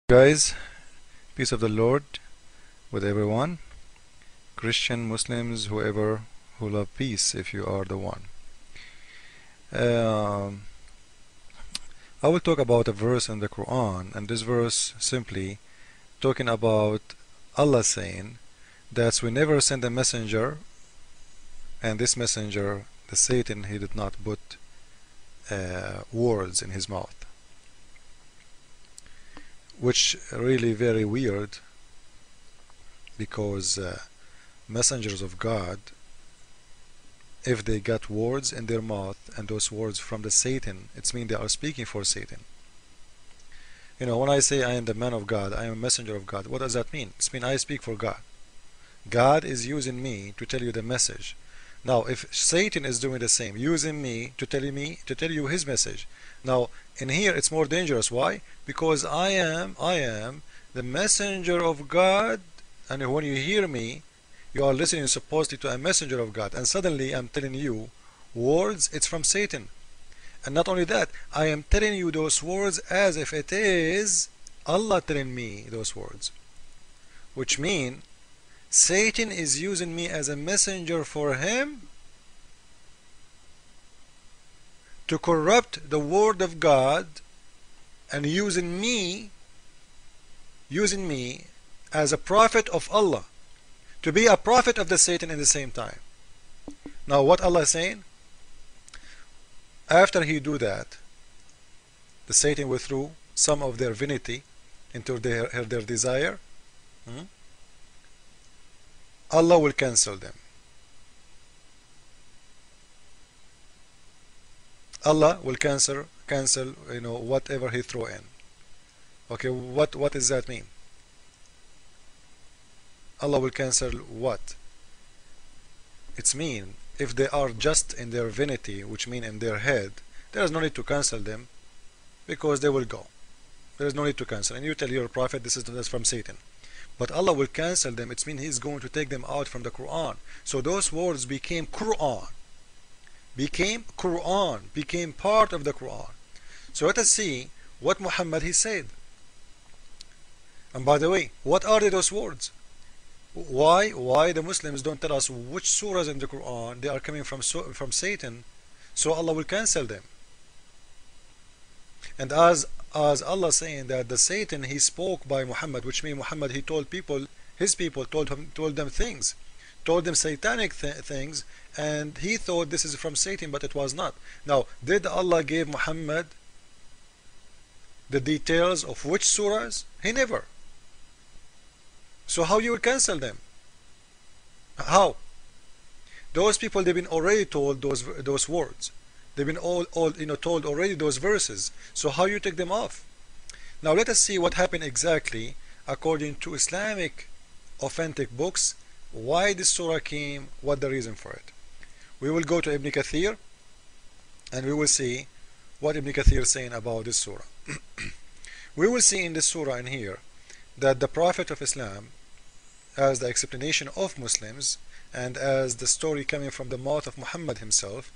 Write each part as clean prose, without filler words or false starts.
Guys, peace of the Lord with everyone, Christian, Muslims, whoever who love peace, if you are the one. Um, I will talk about a verse in the Quran, and this verse simply talking about Allah saying that we never send a messenger, and this messenger, the Satan, he did not put words in his mouth, which really very weird, because messengers of God, if they got words in their mouth and those words from the Satan, it means they are speaking for Satan. You know, when I say I am the man of God, I am a messenger of God, what does that mean? It means I speak for God. God is using me to tell you the message. Now, if Satan is doing the same, using me to tell you his message. Now, in here it's more dangerous. Why? Because I am the messenger of God, and when you hear me, you are listening supposedly to a messenger of God, and suddenly I'm telling you words, it's from Satan. And not only that, I am telling you those words as if it is Allah telling me those words, which mean Satan is using me as a messenger for him to corrupt the word of God, and using me as a prophet of Allah, to be a prophet of the Satan in the same time. Now what Allah is saying, after he do that, the Satan withdrew some of their vanity into their desire. Allah will cancel them. Allah will cancel, you know, whatever he throw in. Okay, what does that mean? Allah will cancel what? It's mean if they are just in their vanity, which mean in their head, there is no need to cancel them, because they will go. There is no need to cancel. And you tell your prophet that's from Satan. But Allah will cancel them. It means He's going to take them out from the Quran. So those words became Quran. Became part of the Quran. So let us see what Muhammad he said. And by the way, what are those words? Why the Muslims don't tell us which surahs in the Quran they are coming from Satan, so Allah will cancel them. And as Allah saying that the Satan he spoke by Muhammad, which means Muhammad he told people, his people told them things, told them satanic things, and he thought this is from Satan, but it was not. Now, did Allah give Muhammad the details of which surahs? He never. So how you will cancel them? How? Those people, they've been already told those words. They've been all told already those verses. So how you take them off? Now let us see what happened exactly according to Islamic authentic books. Why this surah came? What the reason for it? We will go to Ibn Kathir, and we will see what Ibn Kathir is saying about this surah. We will see in this surah in here that the Prophet of Islam, as the explanation of Muslims and as the story coming from the mouth of Muhammad himself,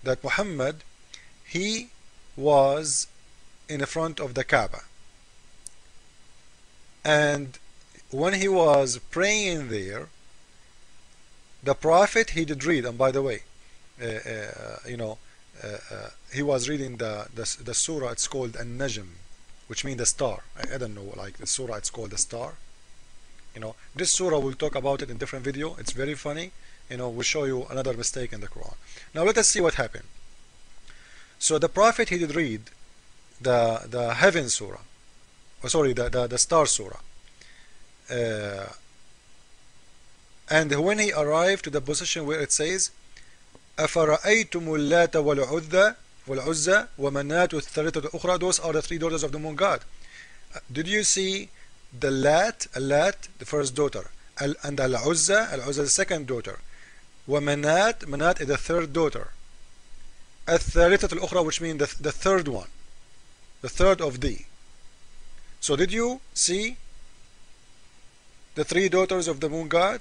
that Muhammad he was in the front of the Kaaba, and when he was praying there, the Prophet he did read. And by the way, he was reading the surah. It's called An-Najm, which means the star. I don't know, like the surah it's called the star. You know, this surah we'll talk about it in different video. It's very funny. You know, we'll show you another mistake in the Quran. Now let us see what happened. So the Prophet he did read the heaven surah, the star surah, and when he arrived to the position where it says أَفَرَأَيْتُمُ اللَّاتَ وَالْعُزَّى وَمَنَاةُ الثَّالِثَةُ الْأُخْرَى. Those are the three daughters of the moon god. Did you see the Lat, the first daughter, and Al-Uzza, the second daughter, Manat is the third daughter, الثالثة الأخرى, which means the third one, the third of thee. So did you see the three daughters of the moon god?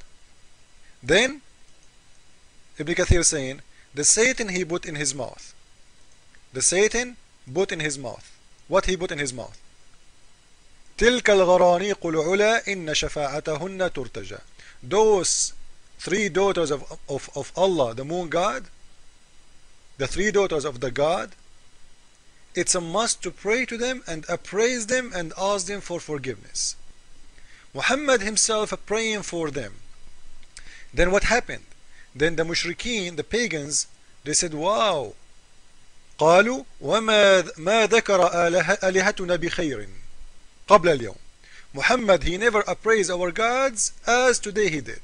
Then Ibn Kathir saying the Satan he put in his mouth. The Satan put in his mouth. What he put in his mouth? تلك الغرانيق العلا إن شفاعتهن ترتجى. Those three daughters of Allah, the moon god, the three daughters of the god, it's a must to pray to them and appraise them and ask them for forgiveness. Muhammad himself praying for them. Then what happened? Then the mushrikeen, the pagans, they said, wow, قالوا ما ذكر آلهتنا بخير قبل اليوم. Muhammad, he never appraised our gods as today he did.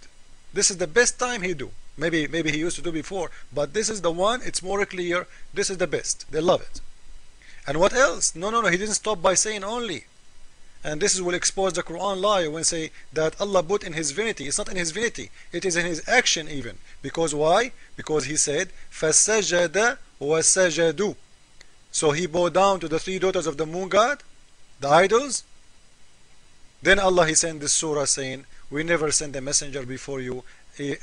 This is the best time he do. Maybe he used to do before, but this is the one, it's more clear, this is the best. They love it. And what else? No, he didn't stop by saying only. And this will expose the Quran lie when say that Allah put in his divinity. It's not in his divinity, it is in his action even. Because why? Because he said, فَسَجَدَ وَسَجَدُوا. So he bowed down to the three daughters of the moon god, the idols. Then Allah, he sent this surah saying, we never sent a messenger before you,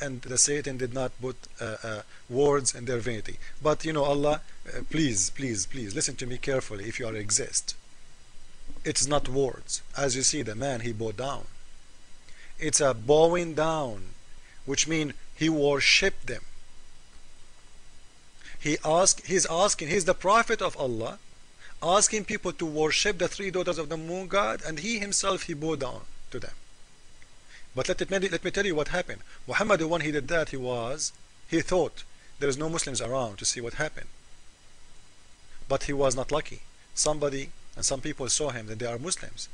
and the Satan did not put words in their divinity. But you know, Allah, please listen to me carefully if you are exist. It's not words. As you see, the man, he bowed down. It's a bowing down, which means he worshipped them. He's the prophet of Allah, asking people to worship the three daughters of the moon god, and he himself, he bowed down to them. But let me tell you what happened. Muhammad, when he did that, he thought there is no Muslims around to see what happened. But he was not lucky. Somebody and some people saw him that they are Muslims.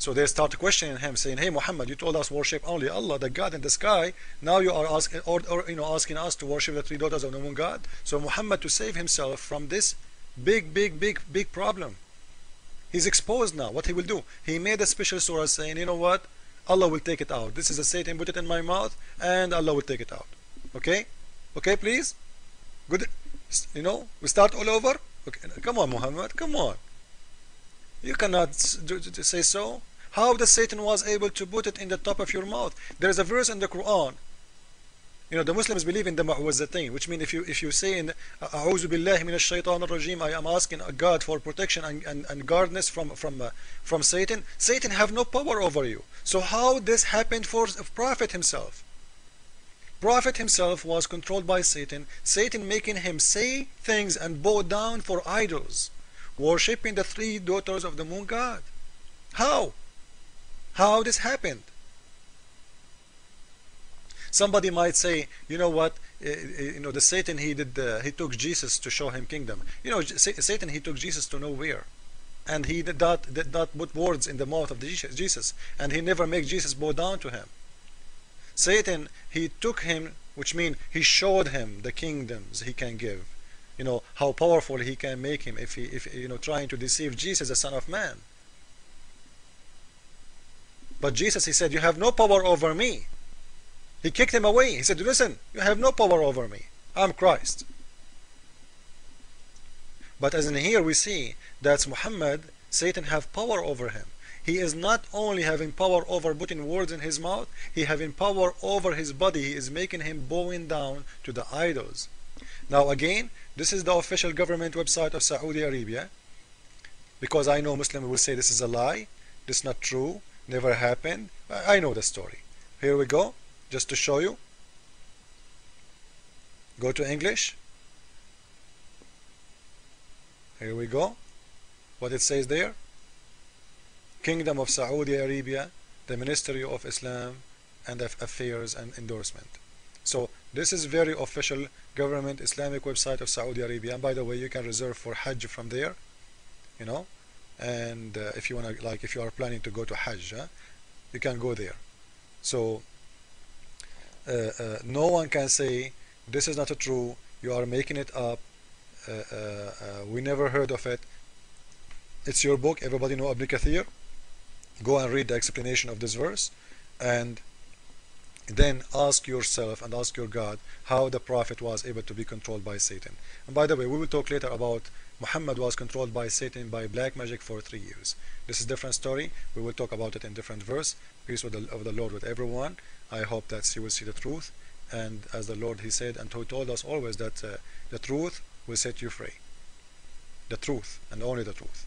So they start questioning him, saying, hey Muhammad, you told us worship only Allah, the God in the sky. Now you are asking, asking us to worship the three daughters of the moon god. So Muhammad, to save himself from this big problem, he's exposed now. What he will do? He made a special surah saying, you know what? Allah will take it out. This is a Satan put it in my mouth, and Allah will take it out. Okay? Okay, please? Good. We start all over? Okay. Come on, Muhammad. Come on. You cannot say so. How the Satan was able to put it in the top of your mouth? There is a verse in the Quran. The Muslims believe in the ma'uwazatain, which means if you say in A'udhu billahi minash shaitan ar-rajim, I am asking God for protection and guardness from Satan. Satan have no power over you. So how this happened for Prophet himself? Prophet himself was controlled by Satan. Satan making him say things and bow down for idols, worshipping the three daughters of the moon god. How? How this happened? Somebody might say, you know what? The Satan, he took Jesus to show him kingdom. Satan, he took Jesus to nowhere, and he did not put words in the mouth of Jesus, and he never made Jesus bow down to him. Satan, he took him, which means he showed him the kingdoms he can give. How powerful he can make him if trying to deceive Jesus, the Son of Man. But Jesus, he said, you have no power over me. He kicked him away. He said, listen, you have no power over me. I'm Christ. But as in here we see that Muhammad, Satan have power over him. He is not only having power over putting words in his mouth, he having power over his body. He is making him bowing down to the idols. Now again, this is the official government website of Saudi Arabia, because I know Muslims will say this is a lie, this is not true, never happened. I know the story. Here we go. Just to show you, go to English. Here we go. What it says there: Kingdom of Saudi Arabia, the Ministry of Islam and Affairs and Endorsement. So this is very official government Islamic website of Saudi Arabia. And by the way, you can reserve for Hajj from there. And if you wanna, if you are planning to go to Hajj, you can go there. So no one can say this is not true, you are making it up, we never heard of it. It's your book. Everybody know Ibn Kathir. Go and read the explanation of this verse, and then ask yourself and ask your God how the Prophet was able to be controlled by Satan. And by the way, we will talk later about Muhammad was controlled by Satan by black magic for 3 years. This is a different story. We will talk about it in different verse. Peace of the Lord with everyone. I hope that you will see the truth, and as the Lord, he said and told us always that the truth will set you free. The truth and only the truth.